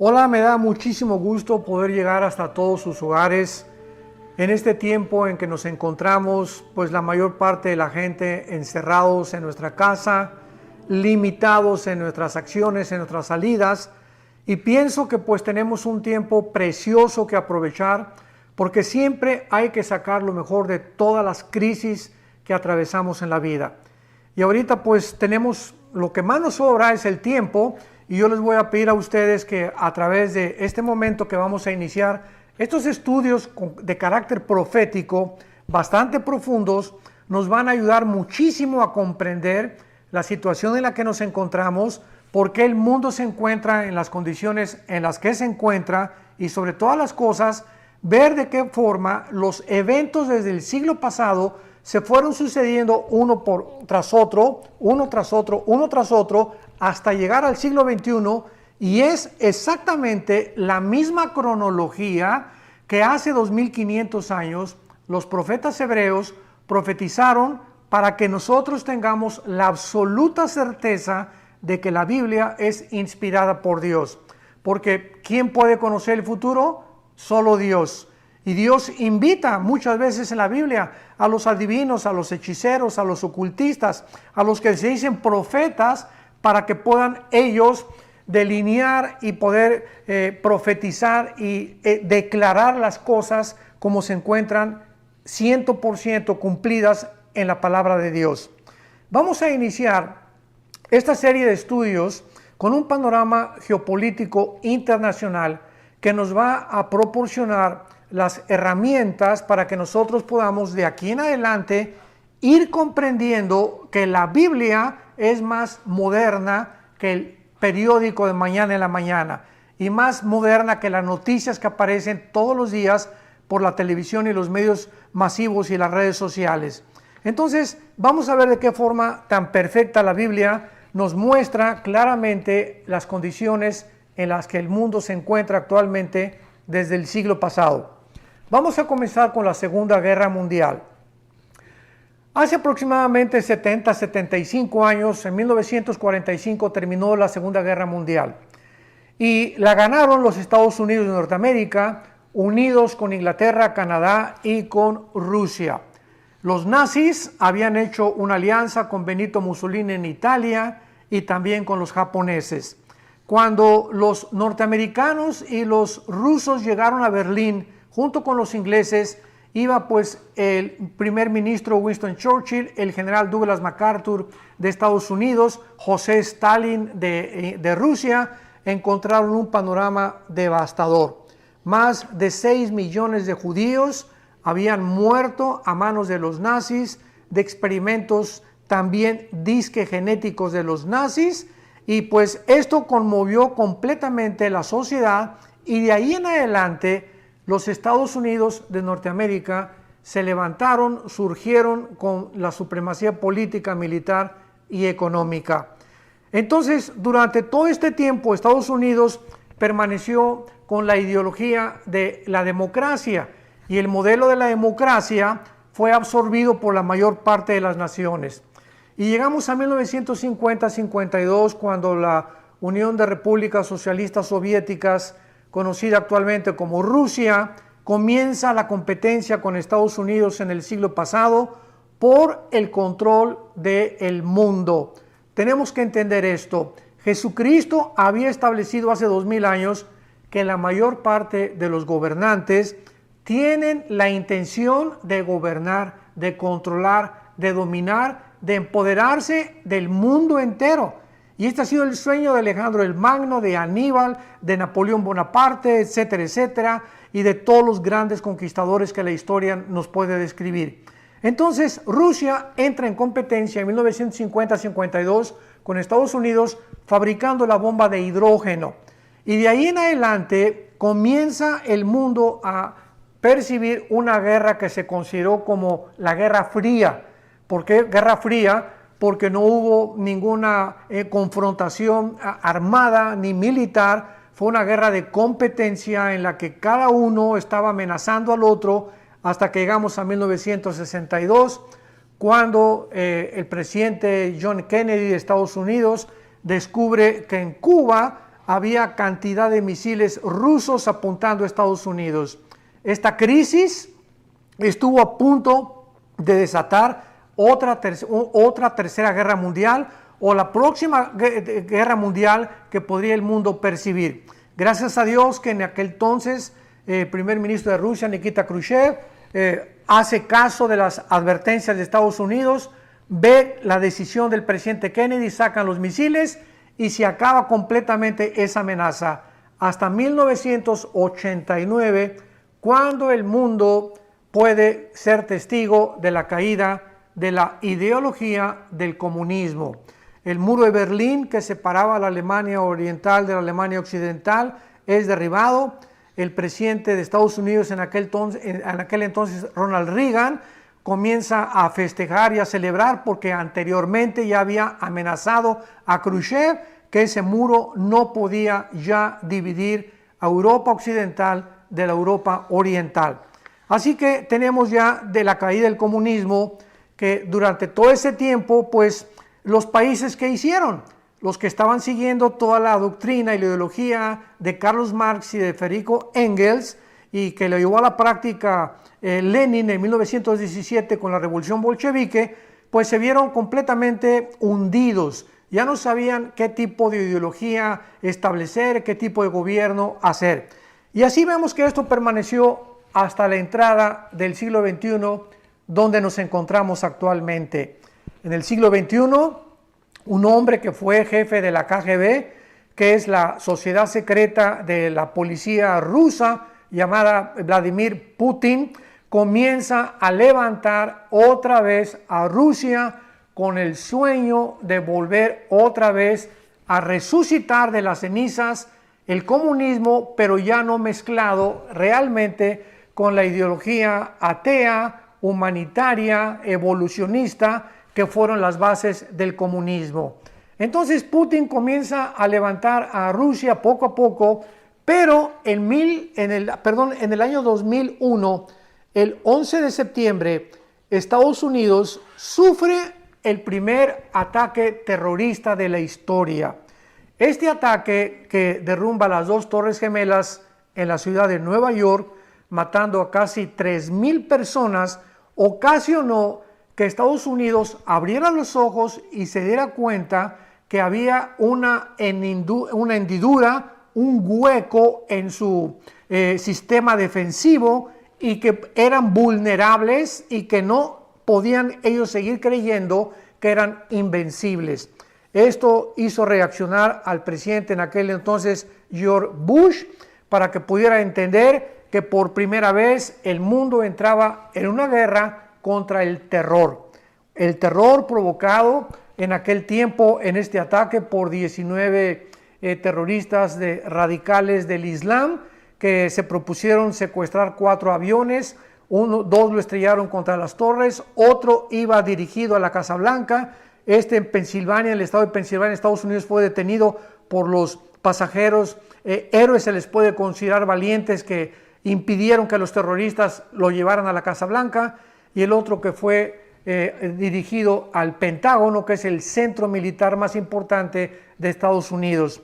Hola, me da muchísimo gusto poder llegar hasta todos sus hogares en este tiempo en que nos encontramos, pues la mayor parte de la gente encerrados en nuestra casa, limitados en nuestras acciones, en nuestras salidas, y pienso que pues tenemos un tiempo precioso que aprovechar, porque siempre hay que sacar lo mejor de todas las crisis que atravesamos en la vida. Y ahorita pues tenemos, lo que más nos sobra es el tiempo, y yo les voy a pedir a ustedes que a través de este momento que vamos a iniciar, estos estudios de carácter profético, bastante profundos, nos van a ayudar muchísimo a comprender la situación en la que nos encontramos, por qué el mundo se encuentra en las condiciones en las que se encuentra y sobre todas las cosas, ver de qué forma los eventos desde el siglo pasado se fueron sucediendo uno tras otro, hasta llegar al siglo XXI, y es exactamente la misma cronología que hace 2500 años los profetas hebreos profetizaron para que nosotros tengamos la absoluta certeza de que la Biblia es inspirada por Dios. Porque ¿quién puede conocer el futuro? Solo Dios. Y Dios invita muchas veces en la Biblia a los adivinos, a los hechiceros, a los ocultistas, a los que se dicen profetas, para que puedan ellos delinear y poder profetizar y declarar las cosas como se encuentran 100% cumplidas en la palabra de Dios. Vamos a iniciar esta serie de estudios con un panorama geopolítico internacional que nos va a proporcionar las herramientas para que nosotros podamos de aquí en adelante ir comprendiendo que la Biblia es más moderna que el periódico de mañana en la mañana y más moderna que las noticias que aparecen todos los días por la televisión y los medios masivos y las redes sociales. Entonces, vamos a ver de qué forma tan perfecta la Biblia nos muestra claramente las condiciones en las que el mundo se encuentra actualmente desde el siglo pasado. Vamos a comenzar con la Segunda Guerra Mundial. Hace aproximadamente 75 años, en 1945, terminó la Segunda Guerra Mundial. Y la ganaron los Estados Unidos de Norteamérica, unidos con Inglaterra, Canadá y con Rusia. Los nazis habían hecho una alianza con Benito Mussolini en Italia y también con los japoneses. Cuando los norteamericanos y los rusos llegaron a Berlín, junto con los ingleses, iba pues el primer ministro Winston Churchill, el general Douglas MacArthur de Estados Unidos, José Stalin de Rusia. Encontraron un panorama devastador. Más de 6 millones de judíos habían muerto a manos de los nazis, de experimentos también disque genéticos de los nazis, y pues esto conmovió completamente la sociedad, y de ahí en adelante los Estados Unidos de Norteamérica se levantaron, surgieron con la supremacía política, militar y económica. Entonces, durante todo este tiempo, Estados Unidos permaneció con la ideología de la democracia, y el modelo de la democracia fue absorbido por la mayor parte de las naciones. Y llegamos a 1950-52, cuando la Unión de Repúblicas Socialistas Soviéticas, conocida actualmente como Rusia, comienza la competencia con Estados Unidos en el siglo pasado por el control del mundo. Tenemos que entender esto. Jesucristo había establecido hace 2000 años que la mayor parte de los gobernantes tienen la intención de gobernar, de controlar, de dominar, de empoderarse del mundo entero. Y este ha sido el sueño de Alejandro el Magno, de Aníbal, de Napoleón Bonaparte, etcétera, etcétera, y de todos los grandes conquistadores que la historia nos puede describir. Entonces, Rusia entra en competencia en 1950-52 con Estados Unidos, fabricando la bomba de hidrógeno. Y de ahí en adelante comienza el mundo a percibir una guerra que se consideró como la Guerra Fría. ¿Por qué Guerra Fría? Porque no hubo ninguna confrontación armada ni militar. Fue una guerra de competencia en la que cada uno estaba amenazando al otro, hasta que llegamos a 1962, cuando el presidente John Kennedy de Estados Unidos descubre que en Cuba había cantidad de misiles rusos apuntando a Estados Unidos. Esta crisis estuvo a punto de desatar otra tercera guerra mundial o la próxima guerra mundial que podría el mundo percibir. Gracias a Dios que en aquel entonces el primer ministro de Rusia, Nikita Khrushchev, hace caso de las advertencias de Estados Unidos, ve la decisión del presidente Kennedy, sacan los misiles y se acaba completamente esa amenaza. Hasta 1989, cuando el mundo puede ser testigo de la caída de la ideología del comunismo. El muro de Berlín, que separaba la Alemania oriental de la Alemania occidental, es derribado. El presidente de Estados Unidos en aquel entonces, Ronald Reagan, comienza a festejar y a celebrar porque anteriormente ya había amenazado a Khrushchev que ese muro no podía ya dividir a Europa occidental de la Europa oriental. Así que tenemos ya de la caída del comunismo que durante todo ese tiempo, pues los países que hicieron, los que estaban siguiendo toda la doctrina y la ideología de Karl Marx y de Federico Engels y que le llevó a la práctica Lenin en 1917 con la revolución bolchevique, pues se vieron completamente hundidos. Ya no sabían qué tipo de ideología establecer, qué tipo de gobierno hacer. Y así vemos que esto permaneció hasta la entrada del siglo XXI, donde nos encontramos actualmente. En el siglo XXI, un hombre que fue jefe de la KGB, que es la sociedad secreta de la policía rusa, llamada Vladimir Putin, comienza a levantar otra vez a Rusia con el sueño de volver otra vez a resucitar de las cenizas el comunismo, pero ya no mezclado realmente con la ideología atea, humanitaria, evolucionista, que fueron las bases del comunismo. Entonces Putin comienza a levantar a Rusia poco a poco, pero en el año 2001, el 11 de septiembre, Estados Unidos sufre el primer ataque terrorista de la historia. Este ataque, que derrumba las dos Torres Gemelas en la ciudad de Nueva York, matando a casi 3,000 personas, ocasionó que Estados Unidos abriera los ojos y se diera cuenta que había una hendidura, un hueco en su sistema defensivo y que eran vulnerables y que no podían ellos seguir creyendo que eran invencibles. Esto hizo reaccionar al presidente en aquel entonces, George Bush, para que pudiera entender que por primera vez el mundo entraba en una guerra contra el terror. El terror provocado en aquel tiempo en este ataque por 19 terroristas radicales del Islam que se propusieron secuestrar 4 aviones, 2 lo estrellaron contra las torres, otro iba dirigido a la Casa Blanca. En Pensilvania, en el estado de Pensilvania, Estados Unidos, fue detenido por los pasajeros. Héroes se les puede considerar valientes que impidieron que los terroristas lo llevaran a la Casa Blanca. Y el otro que fue dirigido al Pentágono, que es el centro militar más importante de Estados Unidos.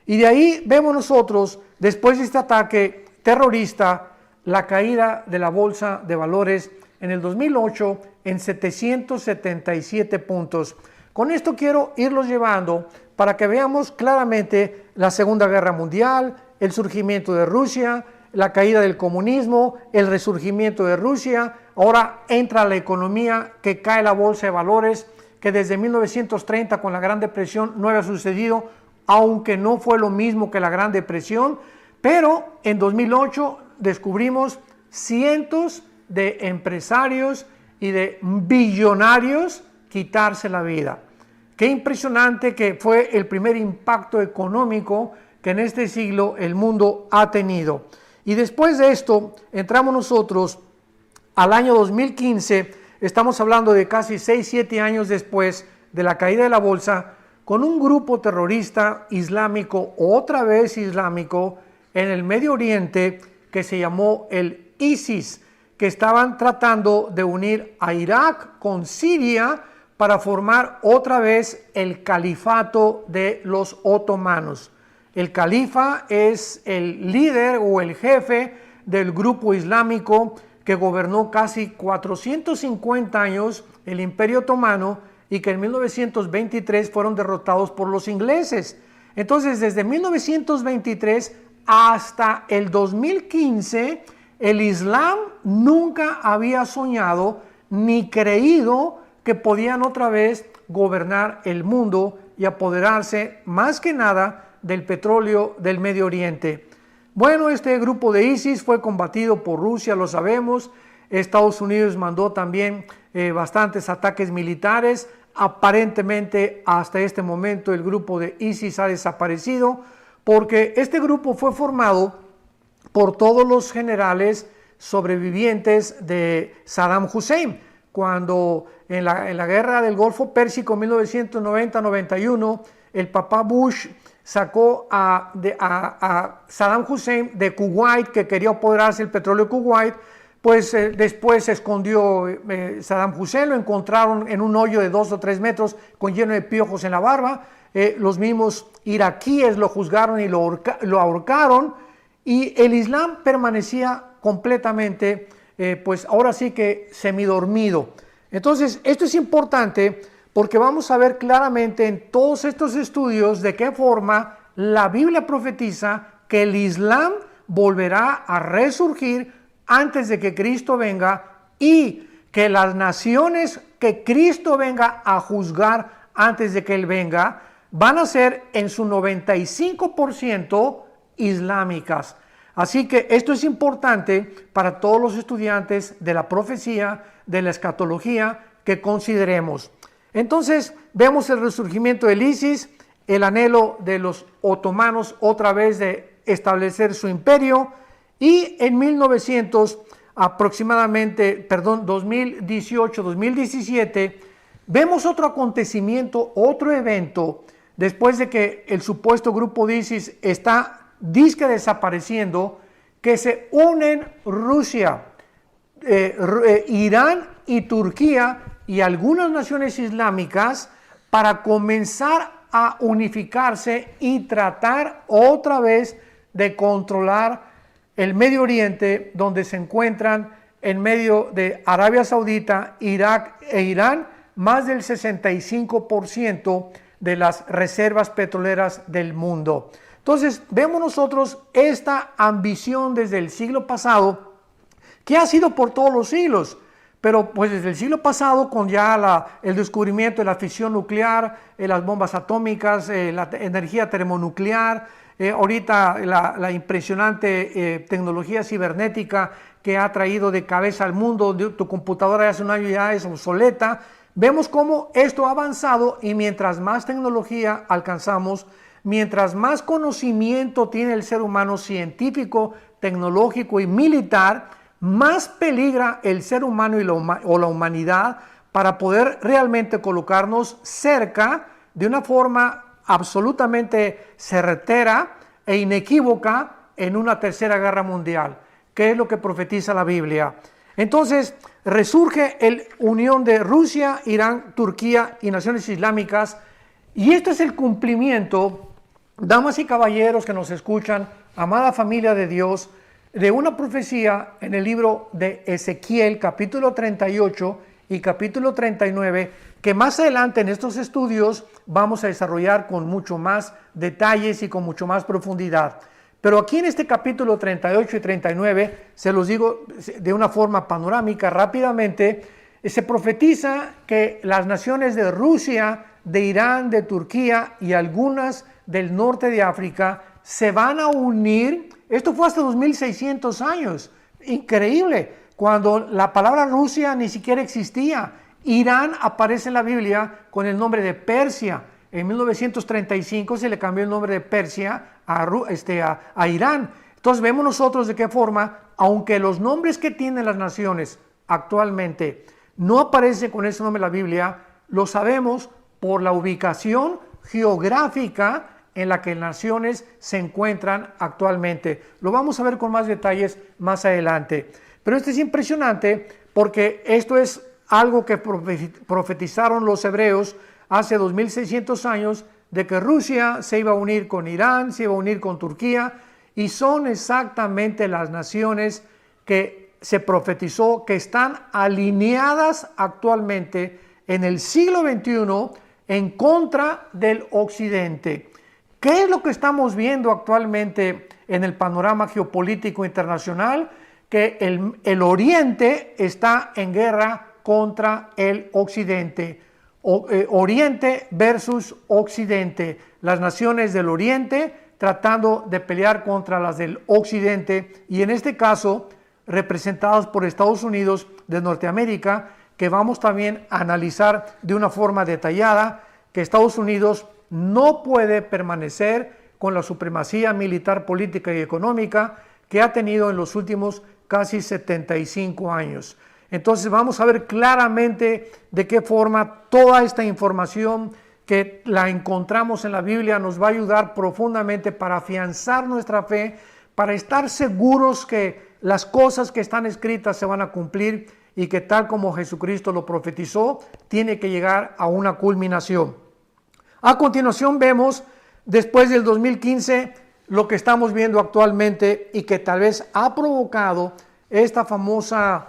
Y de ahí vemos nosotros, después de este ataque terrorista, la caída de la bolsa de valores en el 2008 en 777 puntos. Con esto quiero irlos llevando para que veamos claramente la Segunda Guerra Mundial, el surgimiento de Rusia, la caída del comunismo, el resurgimiento de Rusia. Ahora entra la economía, que cae la bolsa de valores, que desde 1930 con la Gran Depresión no había sucedido, aunque no fue lo mismo que la Gran Depresión, pero en 2008 descubrimos cientos de empresarios y de billonarios quitarse la vida. Qué impresionante que fue el primer impacto económico que en este siglo el mundo ha tenido. Y después de esto entramos nosotros al año 2015, estamos hablando de casi 6-7 años después de la caída de la bolsa, con un grupo terrorista islámico, otra vez islámico, en el Medio Oriente, que se llamó el ISIS, que estaban tratando de unir a Irak con Siria para formar otra vez el califato de los otomanos. El califa es el líder o el jefe del grupo islámico que gobernó casi 450 años el Imperio Otomano y que en 1923 fueron derrotados por los ingleses. Entonces, desde 1923 hasta el 2015, el Islam nunca había soñado ni creído que podían otra vez gobernar el mundo y apoderarse más que nada del petróleo del Medio Oriente. Bueno, este grupo de ISIS fue combatido por Rusia, lo sabemos. Estados Unidos mandó también bastantes ataques militares. Aparentemente, hasta este momento, el grupo de ISIS ha desaparecido porque este grupo fue formado por todos los generales sobrevivientes de Saddam Hussein. Cuando en la guerra del Golfo Pérsico 1990-91, el papá Bush sacó a Saddam Hussein de Kuwait, que quería apoderarse del petróleo de Kuwait, pues después se escondió Saddam Hussein, lo encontraron en un hoyo de 2 o 3 metros con lleno de piojos en la barba. Los mismos iraquíes lo juzgaron y lo ahorcaron, y el Islam permanecía completamente, pues ahora sí que semidormido. Entonces, esto es importante porque vamos a ver claramente en todos estos estudios de qué forma la Biblia profetiza que el Islam volverá a resurgir antes de que Cristo venga y que las naciones que Cristo venga a juzgar antes de que Él venga van a ser en su 95% islámicas. Así que esto es importante para todos los estudiantes de la profecía, de la escatología, que consideremos. Entonces, vemos el resurgimiento del ISIS, el anhelo de los otomanos otra vez de establecer su imperio, y en 2018-2017, vemos otro acontecimiento, otro evento, después de que el supuesto grupo de ISIS está disque desapareciendo, que se unen Rusia, Irán y Turquía y algunas naciones islámicas para comenzar a unificarse y tratar otra vez de controlar el Medio Oriente, donde se encuentran en medio de Arabia Saudita, Irak e Irán más del 65% de las reservas petroleras del mundo. Entonces, vemos nosotros esta ambición desde el siglo pasado, que ha sido por todos los siglos, pero pues desde el siglo pasado, con ya el descubrimiento de la fisión nuclear, las bombas atómicas, la energía termonuclear, ahorita la impresionante tecnología cibernética que ha traído de cabeza al mundo. Tu computadora de hace un año ya es obsoleta. Vemos cómo esto ha avanzado, y mientras más tecnología alcanzamos, mientras más conocimiento tiene el ser humano científico, tecnológico y militar, más peligra el ser humano o la humanidad para poder realmente colocarnos cerca de una forma absolutamente certera e inequívoca en una tercera guerra mundial, que es lo que profetiza la Biblia. Entonces, resurge la unión de Rusia, Irán, Turquía y naciones islámicas, y esto es el cumplimiento, damas y caballeros que nos escuchan, amada familia de Dios, de una profecía en el libro de Ezequiel, capítulo 38 y capítulo 39, que más adelante en estos estudios vamos a desarrollar con mucho más detalles y con mucho más profundidad. Pero aquí en este capítulo 38 y 39, se los digo de una forma panorámica rápidamente, se profetiza que las naciones de Rusia, de Irán, de Turquía y algunas del norte de África se van a unir. Esto fue hasta 2600 años, increíble, cuando la palabra Rusia ni siquiera existía. Irán aparece en la Biblia con el nombre de Persia. En 1935 se le cambió el nombre de Persia a Irán. Entonces vemos nosotros de qué forma, aunque los nombres que tienen las naciones actualmente no aparecen con ese nombre en la Biblia, lo sabemos por la ubicación geográfica en la que naciones se encuentran actualmente. Lo vamos a ver con más detalles más adelante. Pero esto es impresionante porque esto es algo que profetizaron los hebreos hace 2600 años de que Rusia se iba a unir con Irán, se iba a unir con Turquía, y son exactamente las naciones que se profetizó que están alineadas actualmente en el siglo XXI en contra del Occidente. ¿Qué es lo que estamos viendo actualmente en el panorama geopolítico internacional? Que el Oriente está en guerra contra el Occidente. Oriente versus Occidente. Las naciones del Oriente tratando de pelear contra las del Occidente, y en este caso representadas por Estados Unidos de Norteamérica, que vamos también a analizar de una forma detallada, que Estados Unidos no puede permanecer con la supremacía militar, política y económica que ha tenido en los últimos casi 75 años. Entonces vamos a ver claramente de qué forma toda esta información que la encontramos en la Biblia nos va a ayudar profundamente para afianzar nuestra fe, para estar seguros que las cosas que están escritas se van a cumplir y que tal como Jesucristo lo profetizó, tiene que llegar a una culminación. A continuación vemos, después del 2015, lo que estamos viendo actualmente y que tal vez ha provocado esta famosa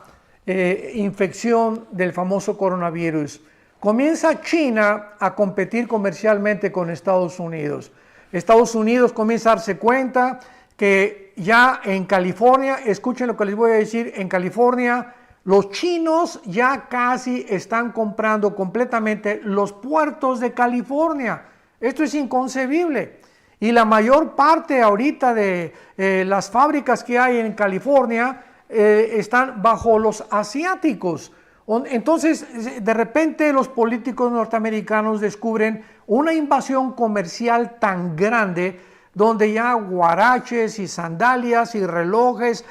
infección del famoso coronavirus. Comienza China a competir comercialmente con Estados Unidos. Estados Unidos comienza a darse cuenta que ya en California, escuchen lo que les voy a decir, en California los chinos ya casi están comprando completamente los puertos de California. Esto es inconcebible. Y la mayor parte ahorita de las fábricas que hay en California están bajo los asiáticos. Entonces, de repente los políticos norteamericanos descubren una invasión comercial tan grande donde ya guaraches y sandalias y relojes,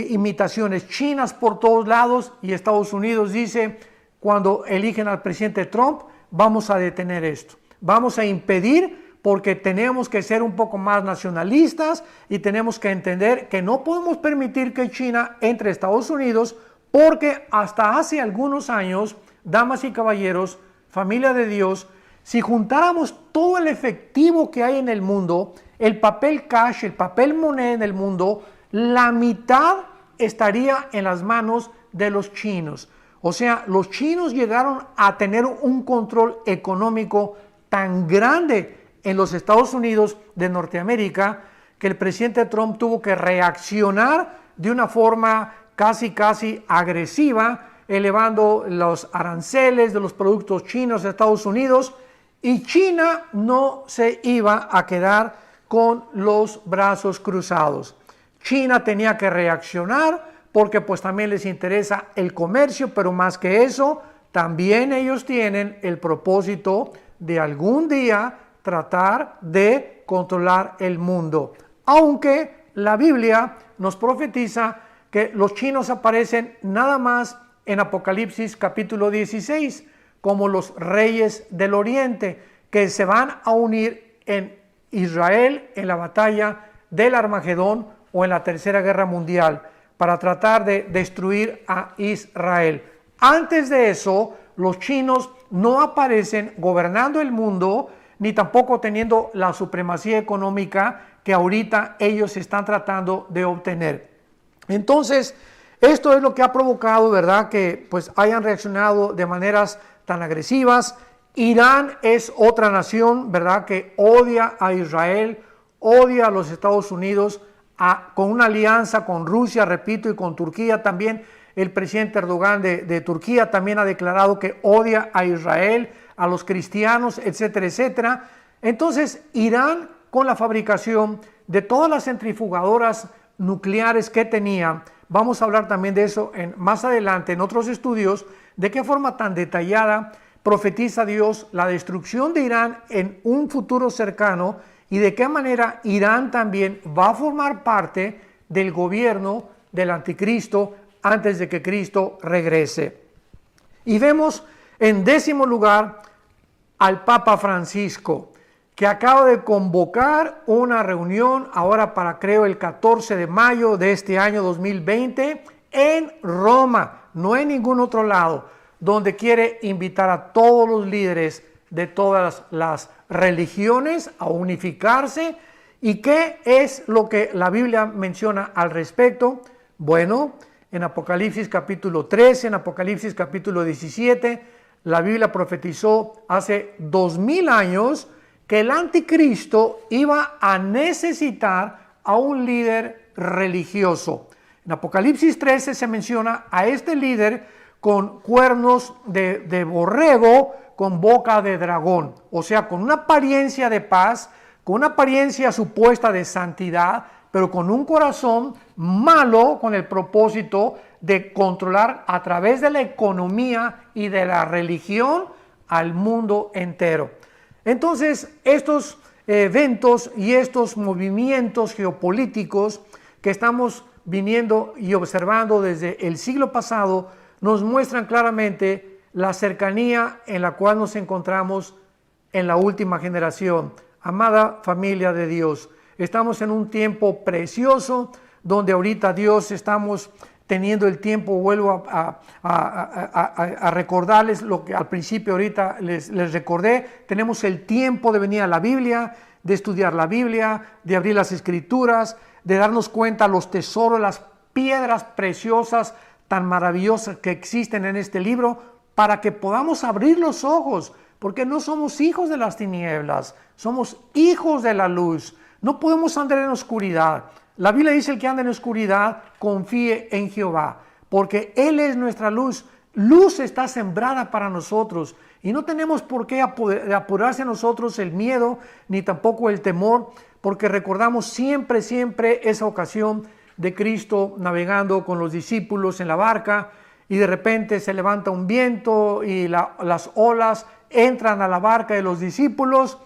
imitaciones chinas por todos lados, y Estados Unidos dice, cuando eligen al presidente Trump, vamos a detener esto, vamos a impedir, porque tenemos que ser un poco más nacionalistas y tenemos que entender que no podemos permitir que China entre a Estados Unidos, porque hasta hace algunos años, damas y caballeros, familia de Dios, si juntáramos todo el efectivo que hay en el mundo, el papel cash, el papel moneda en el mundo, la mitad estaría en las manos de los chinos. O sea, los chinos llegaron a tener un control económico tan grande en los Estados Unidos de Norteamérica que el presidente Trump tuvo que reaccionar de una forma casi agresiva, elevando los aranceles de los productos chinos a Estados Unidos, y China no se iba a quedar con los brazos cruzados. China tenía que reaccionar porque pues también les interesa el comercio, pero más que eso, también ellos tienen el propósito de algún día tratar de controlar el mundo. Aunque la Biblia nos profetiza que los chinos aparecen nada más en Apocalipsis capítulo 16 como los reyes del oriente que se van a unir en Israel en la batalla del Armagedón o en la Tercera Guerra Mundial para tratar de destruir a Israel. Antes de eso, los chinos no aparecen gobernando el mundo ni tampoco teniendo la supremacía económica que ahorita ellos están tratando de obtener. Entonces, esto es lo que ha provocado, ¿verdad?, que pues hayan reaccionado de maneras tan agresivas. Irán es otra nación, ¿verdad?, que odia a Israel, odia a los Estados Unidos, con una alianza con Rusia, repito, y con Turquía también. El presidente Erdogan de Turquía también ha declarado que odia a Israel, a los cristianos, etcétera, etcétera. Entonces, Irán, con la fabricación de todas las centrifugadoras nucleares que tenía, vamos a hablar también de eso más adelante en otros estudios, de qué forma tan detallada profetiza Dios la destrucción de Irán en un futuro cercano y de qué manera Irán también va a formar parte del gobierno del anticristo antes de que Cristo regrese. Y vemos en 10º lugar al Papa Francisco, que acaba de convocar una reunión ahora para creo el 14 de mayo de este año 2020 en Roma, no en ningún otro lado, donde quiere invitar a todos los líderes de todas las religiones, a unificarse. ¿Y qué es lo que la Biblia menciona al respecto? Bueno, en Apocalipsis capítulo 13, en Apocalipsis capítulo 17, la Biblia profetizó hace 2000 años que el anticristo iba a necesitar a un líder religioso. En Apocalipsis 13 se menciona a este líder con cuernos de borrego, con boca de dragón, o sea, con una apariencia de paz, con una apariencia supuesta de santidad, pero con un corazón malo, con el propósito de controlar a través de la economía y de la religión al mundo entero. Entonces, estos eventos y estos movimientos geopolíticos que estamos viniendo y observando desde el siglo pasado nos muestran claramente la cercanía en la cual nos encontramos en la última generación. Amada familia de Dios, estamos en un tiempo precioso donde ahorita Dios estamos teniendo el tiempo, vuelvo a recordarles lo que al principio ahorita les recordé, tenemos el tiempo de venir a la Biblia, de estudiar la Biblia, de abrir las Escrituras, de darnos cuenta los tesoros, las piedras preciosas tan maravillosas que existen en este libro, para que podamos abrir los ojos, porque no somos hijos de las tinieblas, somos hijos de la luz, no podemos andar en oscuridad. La Biblia dice: el que anda en oscuridad, confíe en Jehová, porque Él es nuestra luz. Luz está sembrada para nosotros y no tenemos por qué apurarse a nosotros el miedo, ni tampoco el temor, porque recordamos siempre esa ocasión de Cristo navegando con los discípulos en la barca, y de repente se levanta un viento y las olas entran a la barca de los discípulos,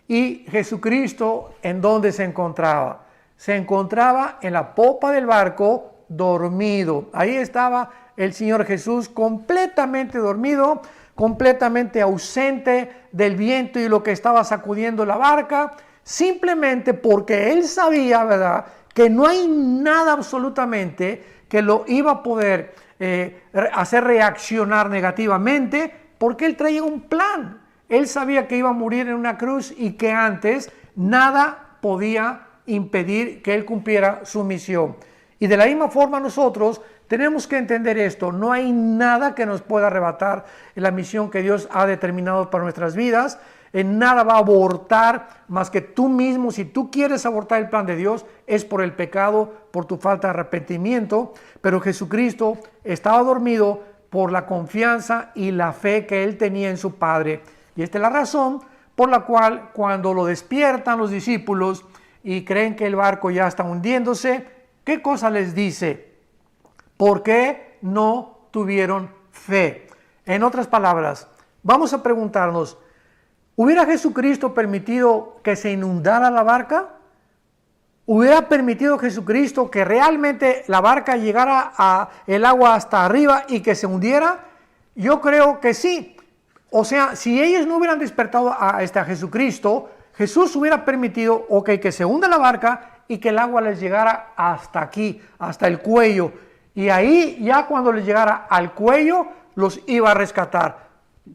y Jesucristo, ¿en dónde se encontraba? Se encontraba en la popa del barco, dormido. Ahí estaba el Señor Jesús completamente dormido, completamente ausente del viento y lo que estaba sacudiendo la barca, simplemente porque Él sabía, ¿verdad?, que no hay nada absolutamente que lo iba a poder hacer reaccionar negativamente, porque Él traía un plan. Él sabía que iba a morir en una cruz y que antes nada podía impedir que Él cumpliera su misión. Y de la misma forma nosotros tenemos que entender esto: no hay nada que nos pueda arrebatar en la misión que Dios ha determinado para nuestras vidas. En nada va a abortar más que tú mismo. Si tú quieres abortar el plan de Dios, es por el pecado, por tu falta de arrepentimiento. Pero Jesucristo estaba dormido por la confianza y la fe que Él tenía en su Padre. Y esta es la razón por la cual, cuando lo despiertan los discípulos y creen que el barco ya está hundiéndose, ¿qué cosa les dice? ¿Por qué no tuvieron fe? En otras palabras, vamos a preguntarnos: ¿hubiera Jesucristo permitido que se inundara la barca? ¿Hubiera permitido Jesucristo que realmente la barca llegara a el agua hasta arriba y que se hundiera? Yo creo que sí. O sea, si ellos no hubieran despertado a Jesucristo, Jesús hubiera permitido, que se hunda la barca y que el agua les llegara hasta aquí, hasta el cuello. Y ahí, ya cuando les llegara al cuello, los iba a rescatar,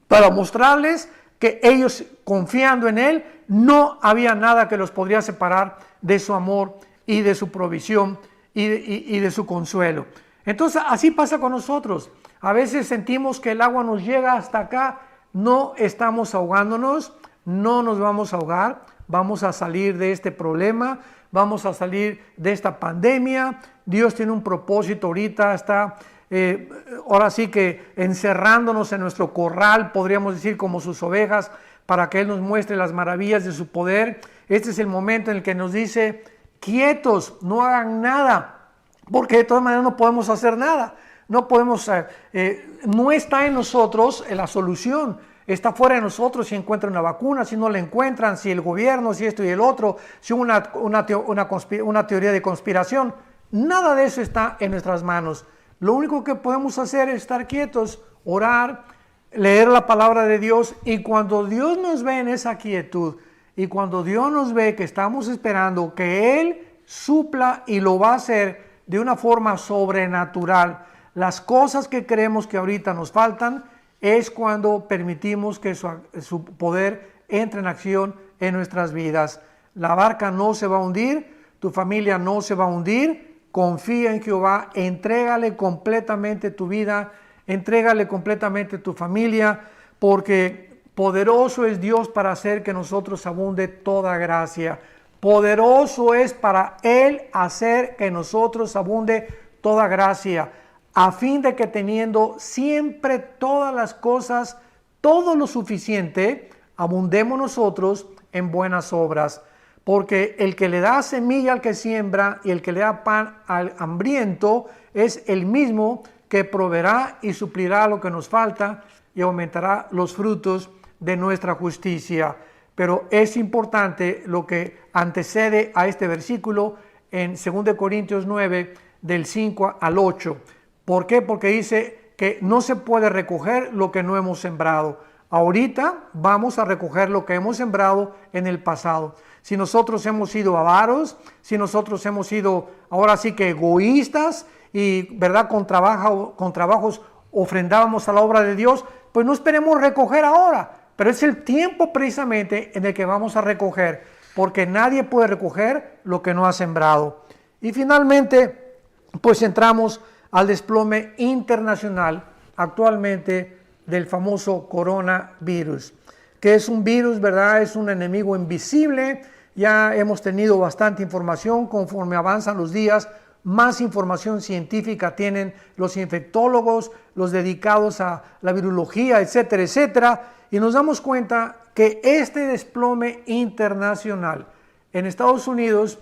para mostrarles que ellos, confiando en Él, no había nada que los podría separar de su amor y de su provisión y de su consuelo. Entonces, así pasa con nosotros. A veces sentimos que el agua nos llega hasta acá, no estamos ahogándonos, no nos vamos a ahogar, vamos a salir de este problema, vamos a salir de esta pandemia. Dios tiene un propósito ahorita, está ahora sí que encerrándonos en nuestro corral, podríamos decir, como sus ovejas, para que Él nos muestre las maravillas de su poder. Este es el momento en el que nos dice: quietos, no hagan nada, porque de todas maneras no podemos hacer nada. No podemos, no está en nosotros la solución, está fuera de nosotros. Si encuentran una vacuna, si no la encuentran, si el gobierno, si esto y el otro, si una teoría de conspiración, nada de eso está en nuestras manos. Lo único que podemos hacer es estar quietos, orar, leer la palabra de Dios, y cuando Dios nos ve en esa quietud, y cuando Dios nos ve que estamos esperando que Él supla, y lo va a hacer de una forma sobrenatural, las cosas que creemos que ahorita nos faltan, es cuando permitimos que su poder entre en acción en nuestras vidas. La barca no se va a hundir, tu familia no se va a hundir. Confía en Jehová, entrégale completamente tu vida, entrégale completamente tu familia, porque poderoso es Dios para hacer que nosotros abunde toda gracia. Poderoso es para Él hacer que nosotros abunde toda gracia, a fin de que teniendo siempre todas las cosas, todo lo suficiente, abundemos nosotros en buenas obras. Porque el que le da semilla al que siembra y el que le da pan al hambriento es el mismo que proveerá y suplirá lo que nos falta y aumentará los frutos de nuestra justicia. Pero es importante lo que antecede a este versículo en 2 Corintios 9, del 5 al 8. ¿Por qué? Porque dice que no se puede recoger lo que no hemos sembrado. Ahorita vamos a recoger lo que hemos sembrado en el pasado. Si nosotros hemos sido avaros, si nosotros hemos sido ahora sí que egoístas y verdad con trabajos ofrendábamos a la obra de Dios, pues no esperemos recoger ahora, pero es el tiempo precisamente en el que vamos a recoger, porque nadie puede recoger lo que no ha sembrado. Y finalmente, pues entramos al desplome internacional actualmente del famoso coronavirus, que es un virus, ¿verdad? Es un enemigo invisible. Ya hemos tenido bastante información. Conforme avanzan los días, más información científica tienen los infectólogos, los dedicados a la virología, etcétera, etcétera. Y nos damos cuenta que este desplome internacional en Estados Unidos,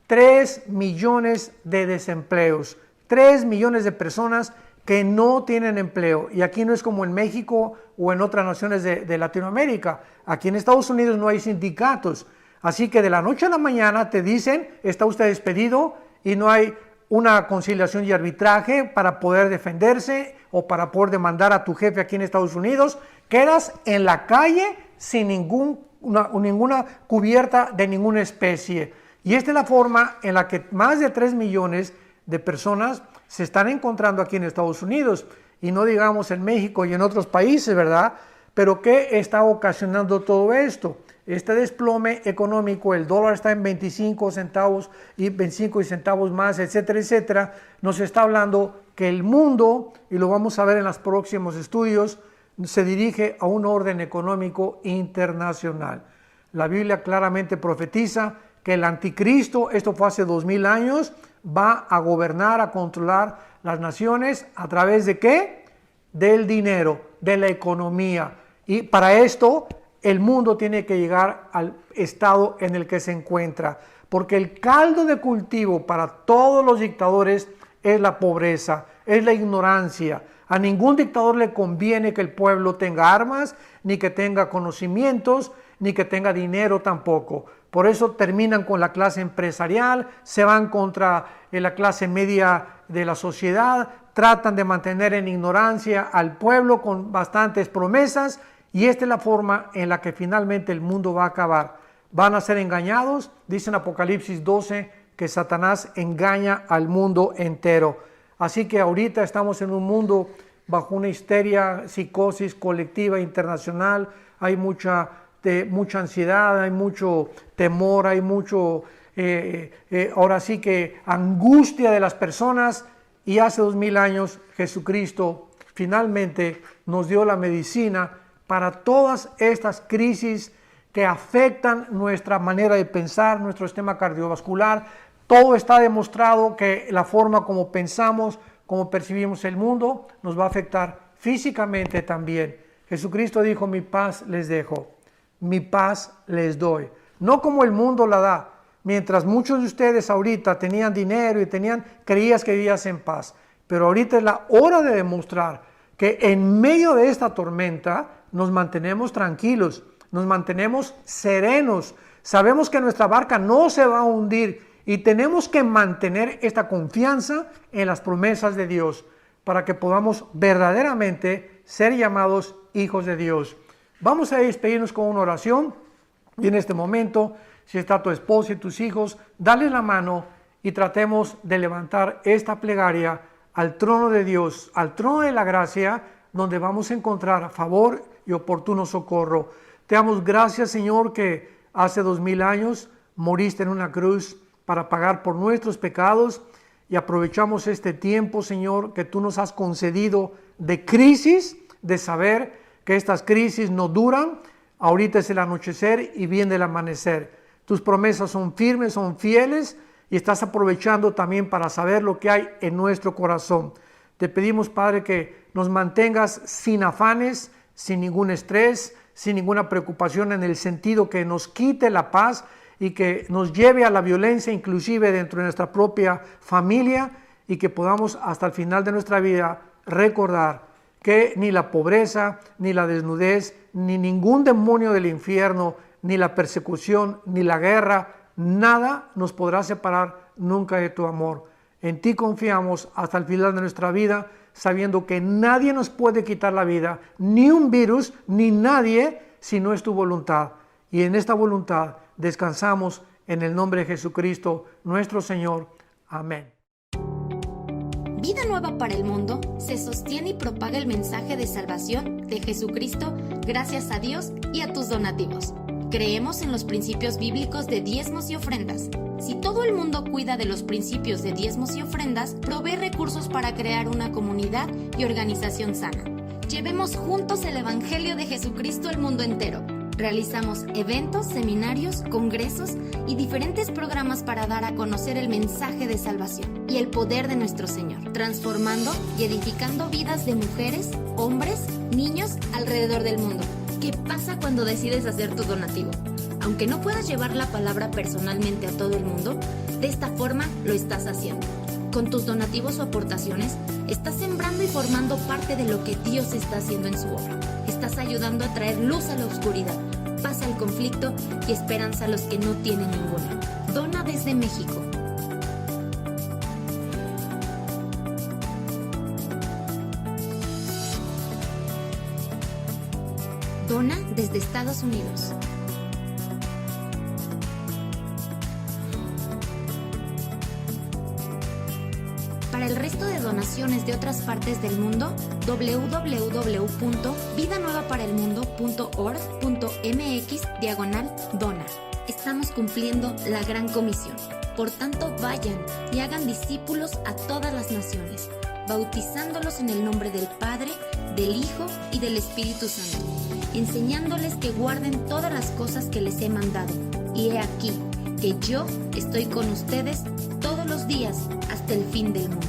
3 millones de desempleos, 3 millones de personas que no tienen empleo. Y aquí no es como en México o en otras naciones de Latinoamérica. Aquí en Estados Unidos no hay sindicatos. Así que de la noche a la mañana te dicen, está usted despedido, y no hay una conciliación y arbitraje para poder defenderse o para poder demandar a tu jefe aquí en Estados Unidos. Quedas en la calle sin ninguna cubierta de ninguna especie. Y esta es la forma en la que más de 3 millones de personas se están encontrando aquí en Estados Unidos, y no digamos en México y en otros países, ¿verdad? Pero ¿qué está ocasionando todo esto? Este desplome económico, el dólar está en 25 centavos y 25 centavos más, etcétera, etcétera. Nos está hablando que el mundo, y lo vamos a ver en los próximos estudios, se dirige a un orden económico internacional. La Biblia claramente profetiza que el anticristo, esto fue hace 2000 años, va a gobernar, a controlar las naciones a través de ¿qué? Del dinero, de la economía. Y para esto el mundo tiene que llegar al estado en el que se encuentra, porque el caldo de cultivo para todos los dictadores es la pobreza, es la ignorancia. A ningún dictador le conviene que el pueblo tenga armas, ni que tenga conocimientos, ni que tenga dinero tampoco. Por eso terminan con la clase empresarial, se van contra la clase media de la sociedad, tratan de mantener en ignorancia al pueblo con bastantes promesas, y esta es la forma en la que finalmente el mundo va a acabar. Van a ser engañados, dice en Apocalipsis 12 que Satanás engaña al mundo entero. Así que ahorita estamos en un mundo bajo una histeria, psicosis colectiva internacional, hay mucha ansiedad, hay mucho temor, hay mucho, ahora sí que angustia de las personas, y hace 2000 años Jesucristo finalmente nos dio la medicina para todas estas crisis que afectan nuestra manera de pensar, nuestro sistema cardiovascular. Todo está demostrado que la forma como pensamos, como percibimos el mundo, nos va a afectar físicamente también. Jesucristo dijo: mi paz les dejo, mi paz les doy. No como el mundo la da. Mientras muchos de ustedes ahorita tenían dinero y creías que vivías en paz. Pero ahorita es la hora de demostrar que en medio de esta tormenta nos mantenemos tranquilos, nos mantenemos serenos. Sabemos que nuestra barca no se va a hundir y tenemos que mantener esta confianza en las promesas de Dios para que podamos verdaderamente ser llamados hijos de Dios. Vamos a despedirnos con una oración, y en este momento, si está tu esposa y tus hijos, dale la mano y tratemos de levantar esta plegaria al trono de Dios, al trono de la gracia, donde vamos a encontrar favor y oportuno socorro. Te damos gracias, Señor, que hace 2000 años moriste en una cruz para pagar por nuestros pecados, y aprovechamos este tiempo, Señor, que tú nos has concedido de crisis, de saber que estas crisis no duran. Ahorita es el anochecer y viene el amanecer. Tus promesas son firmes, son fieles, y estás aprovechando también para saber lo que hay en nuestro corazón. Te pedimos, Padre, que nos mantengas sin afanes, sin ningún estrés, sin ninguna preocupación, en el sentido que nos quite la paz y que nos lleve a la violencia, inclusive dentro de nuestra propia familia, y que podamos hasta el final de nuestra vida recordar que ni la pobreza, ni la desnudez, ni ningún demonio del infierno, ni la persecución, ni la guerra, nada nos podrá separar nunca de tu amor. En ti confiamos hasta el final de nuestra vida, sabiendo que nadie nos puede quitar la vida, ni un virus, ni nadie, si no es tu voluntad. Y en esta voluntad descansamos en el nombre de Jesucristo, nuestro Señor. Amén. Vida Nueva para el Mundo se sostiene y propaga el mensaje de salvación de Jesucristo gracias a Dios y a tus donativos. Creemos en los principios bíblicos de diezmos y ofrendas. Si todo el mundo cuida de los principios de diezmos y ofrendas, provee recursos para crear una comunidad y organización sana. Llevemos juntos el Evangelio de Jesucristo al mundo entero. Realizamos eventos, seminarios, congresos y diferentes programas para dar a conocer el mensaje de salvación y el poder de nuestro Señor, transformando y edificando vidas de mujeres, hombres, niños alrededor del mundo. ¿Qué pasa cuando decides hacer tu donativo? Aunque no puedas llevar la palabra personalmente a todo el mundo, de esta forma lo estás haciendo. Con tus donativos o aportaciones, estás sembrando y formando parte de lo que Dios está haciendo en su obra. Estás ayudando a traer luz a la oscuridad, paz al conflicto y esperanza a los que no tienen ninguna. Dona desde México. Dona desde Estados Unidos. Para el resto de donaciones de otras partes del mundo, www.vidanuevaparelmundo.org.mx/dona. Estamos cumpliendo la gran comisión. Por tanto, vayan y hagan discípulos a todas las naciones, bautizándolos en el nombre del Padre, del Hijo y del Espíritu Santo, enseñándoles que guarden todas las cosas que les he mandado. Y he aquí que yo estoy con ustedes todos los días hasta el fin del mundo.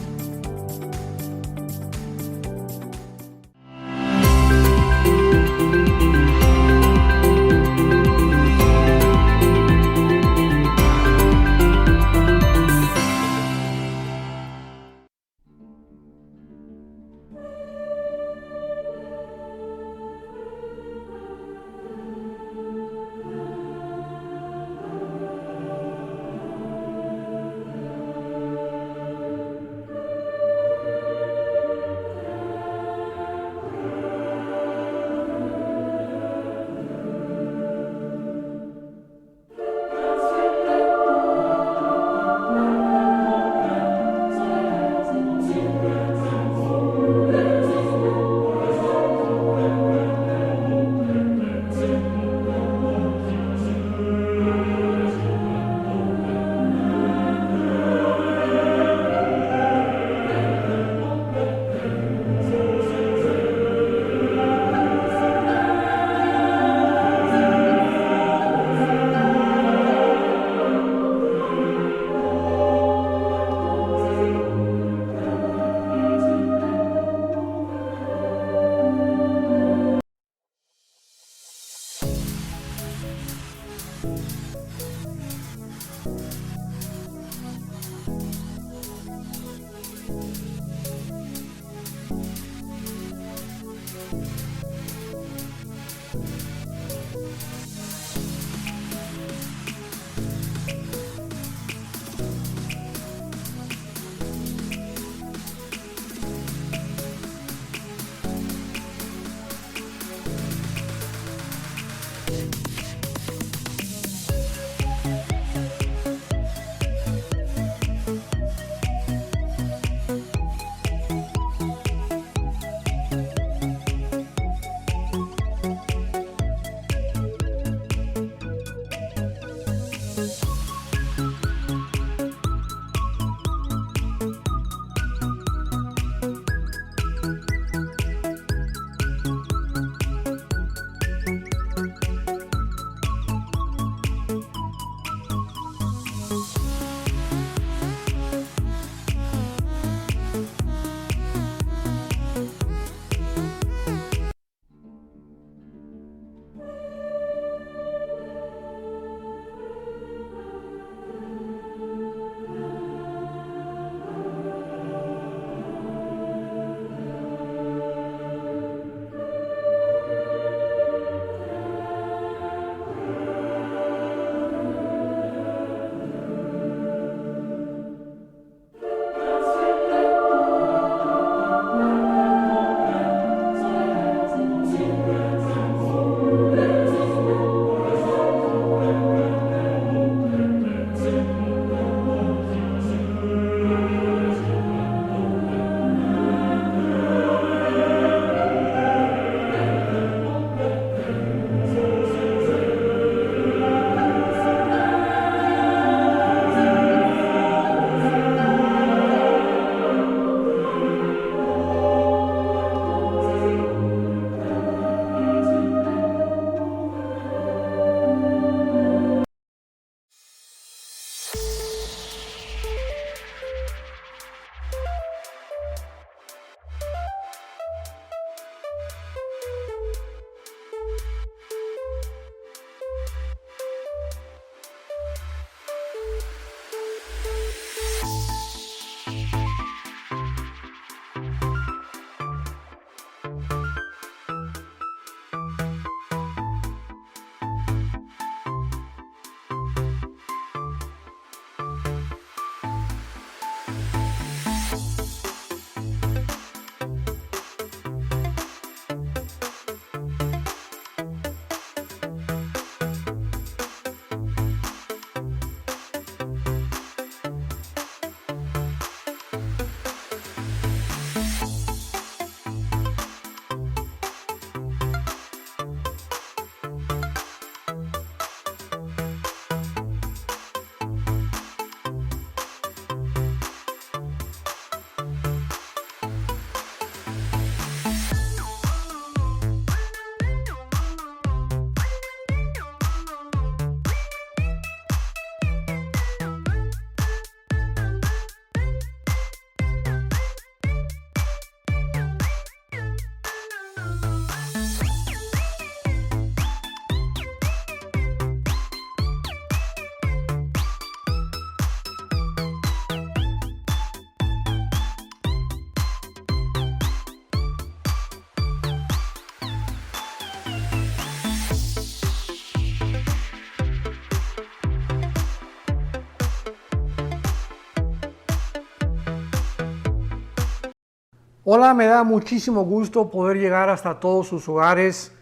Hola, me da muchísimo gusto poder llegar hasta todos sus hogares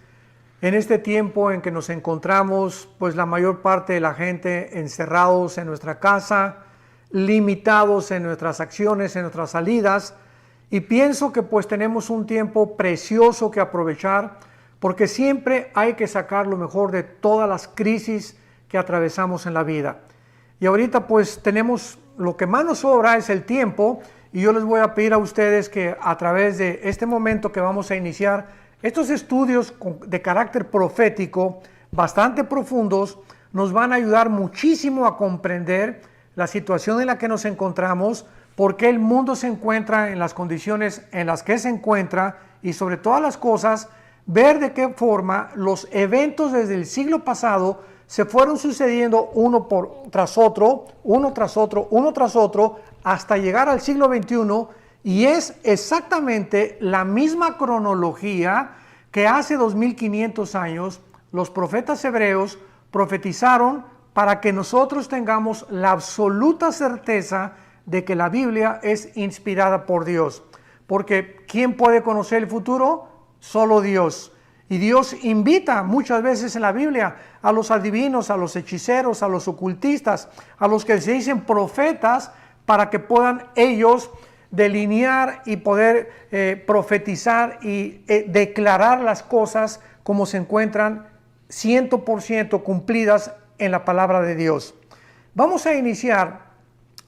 en este tiempo en que nos encontramos, pues la mayor parte de la gente encerrados en nuestra casa, limitados en nuestras acciones, en nuestras salidas, y pienso que pues tenemos un tiempo precioso que aprovechar, porque siempre hay que sacar lo mejor de todas las crisis que atravesamos en la vida. Y ahorita pues tenemos, lo que más nos sobra es el tiempo, y yo les voy a pedir a ustedes que a través de este momento que vamos a iniciar, estos estudios de carácter profético bastante profundos nos van a ayudar muchísimo a comprender la situación en la que nos encontramos, por qué el mundo se encuentra en las condiciones en las que se encuentra y sobre todas las cosas, ver de qué forma los eventos desde el siglo pasado se fueron sucediendo uno tras otro, hasta llegar al siglo XXI, y es exactamente la misma cronología que hace 2500 años los profetas hebreos profetizaron para que nosotros tengamos la absoluta certeza de que la Biblia es inspirada por Dios. Porque ¿quién puede conocer el futuro? Solo Dios. Y Dios invita muchas veces en la Biblia a los adivinos, a los hechiceros, a los ocultistas, a los que se dicen profetas, para que puedan ellos delinear y poder profetizar y declarar las cosas como se encuentran 100% cumplidas en la palabra de Dios. Vamos a iniciar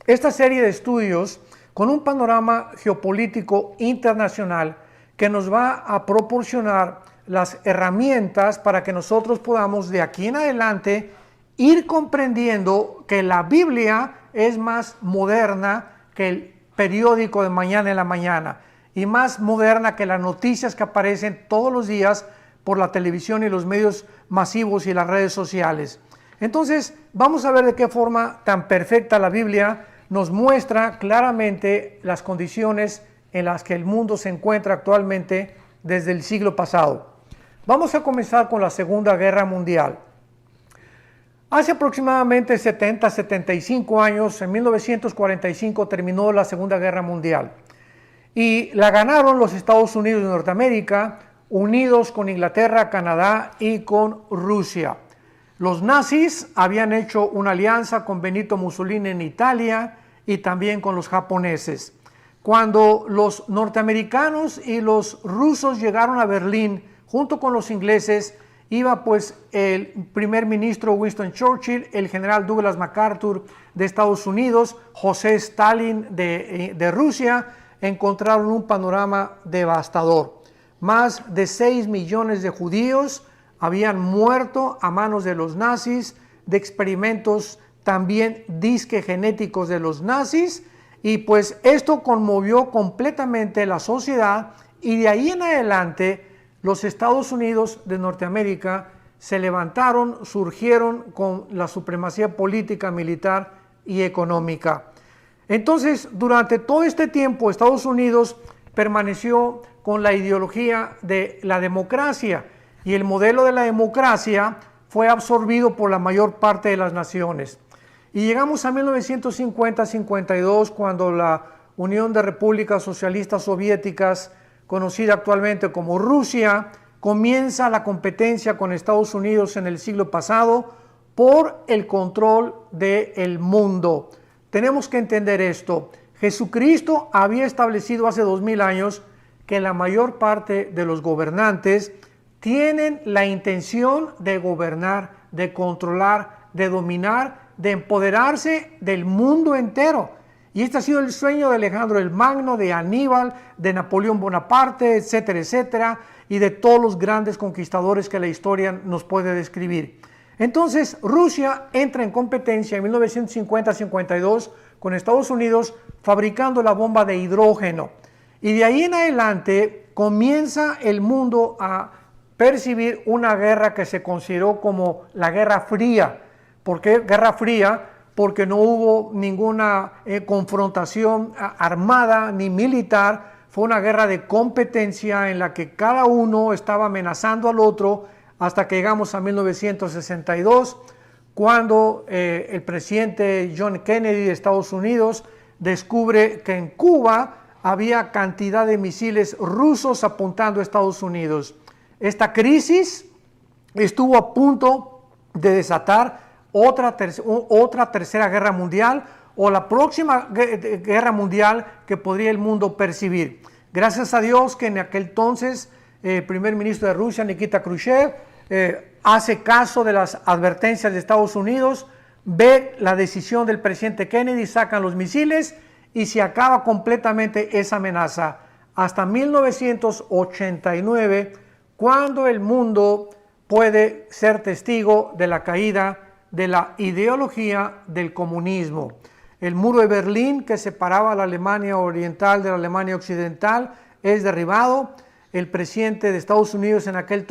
esta serie de estudios con un panorama geopolítico internacional que nos va a proporcionar las herramientas para que nosotros podamos de aquí en adelante ir comprendiendo que la Biblia es más moderna que el periódico de mañana en la mañana y más moderna que las noticias que aparecen todos los días por la televisión y los medios masivos y las redes sociales. Entonces, vamos a ver de qué forma tan perfecta la Biblia nos muestra claramente las condiciones en las que el mundo se encuentra actualmente desde el siglo pasado. Vamos a comenzar con la Segunda Guerra Mundial. Hace aproximadamente 75 años, en 1945, terminó la Segunda Guerra Mundial. Y la ganaron los Estados Unidos de Norteamérica, unidos con Inglaterra, Canadá y con Rusia. Los nazis habían hecho una alianza con Benito Mussolini en Italia y también con los japoneses. Cuando los norteamericanos y los rusos llegaron a Berlín, junto con los ingleses, iba pues el primer ministro Winston Churchill, el general Douglas MacArthur de Estados Unidos, José Stalin de Rusia, encontraron un panorama devastador. Más de 6 millones de judíos habían muerto a manos de los nazis, de experimentos también disque genéticos de los nazis, y pues esto conmovió completamente la sociedad, y de ahí en adelante los Estados Unidos de Norteamérica se levantaron, surgieron con la supremacía política, militar y económica. Entonces, durante todo este tiempo, Estados Unidos permaneció con la ideología de la democracia, y el modelo de la democracia fue absorbido por la mayor parte de las naciones. Y llegamos a 1950-52, cuando la Unión de Repúblicas Socialistas Soviéticas, conocida actualmente como Rusia, comienza la competencia con Estados Unidos en el siglo pasado por el control del mundo. Tenemos que entender esto. Jesucristo había establecido hace 2000 años que la mayor parte de los gobernantes tienen la intención de gobernar, de controlar, de dominar, de empoderarse del mundo entero. Y este ha sido el sueño de Alejandro el Magno, de Aníbal, de Napoleón Bonaparte, etcétera, etcétera, y de todos los grandes conquistadores que la historia nos puede describir. Entonces, Rusia entra en competencia en 1950-52 con Estados Unidos, fabricando la bomba de hidrógeno. Y de ahí en adelante comienza el mundo a percibir una guerra que se consideró como la Guerra Fría. ¿Por qué Guerra Fría? Porque no hubo ninguna confrontación armada ni militar. Fue una guerra de competencia en la que cada uno estaba amenazando al otro, hasta que llegamos a 1962, cuando el presidente John Kennedy de Estados Unidos descubre que en Cuba había cantidad de misiles rusos apuntando a Estados Unidos. Esta crisis estuvo a punto de desatar otra tercera guerra mundial o la próxima guerra mundial que podría el mundo percibir. Gracias a Dios que en aquel entonces el primer ministro de Rusia, Nikita Khrushchev, hace caso de las advertencias de Estados Unidos, ve la decisión del presidente Kennedy, sacan los misiles y se acaba completamente esa amenaza. Hasta 1989, cuando el mundo puede ser testigo de la caída de la ideología del comunismo. El muro de Berlín, que separaba la Alemania oriental de la Alemania occidental, es derribado. El presidente de Estados Unidos en aquel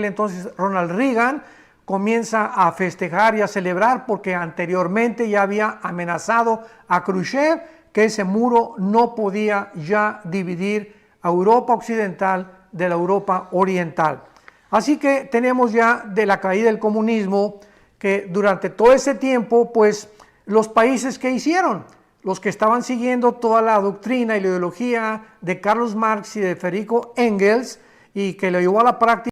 entonces, Ronald Reagan, comienza a festejar y a celebrar porque anteriormente ya había amenazado a Khrushchev que ese muro no podía ya dividir a Europa occidental de la Europa oriental. Así que tenemos ya de la caída del comunismo que durante todo ese tiempo, pues los países que hicieron, los que estaban siguiendo toda la doctrina y la ideología de Carlos Marx y de Federico Engels y que lo llevó a la práctica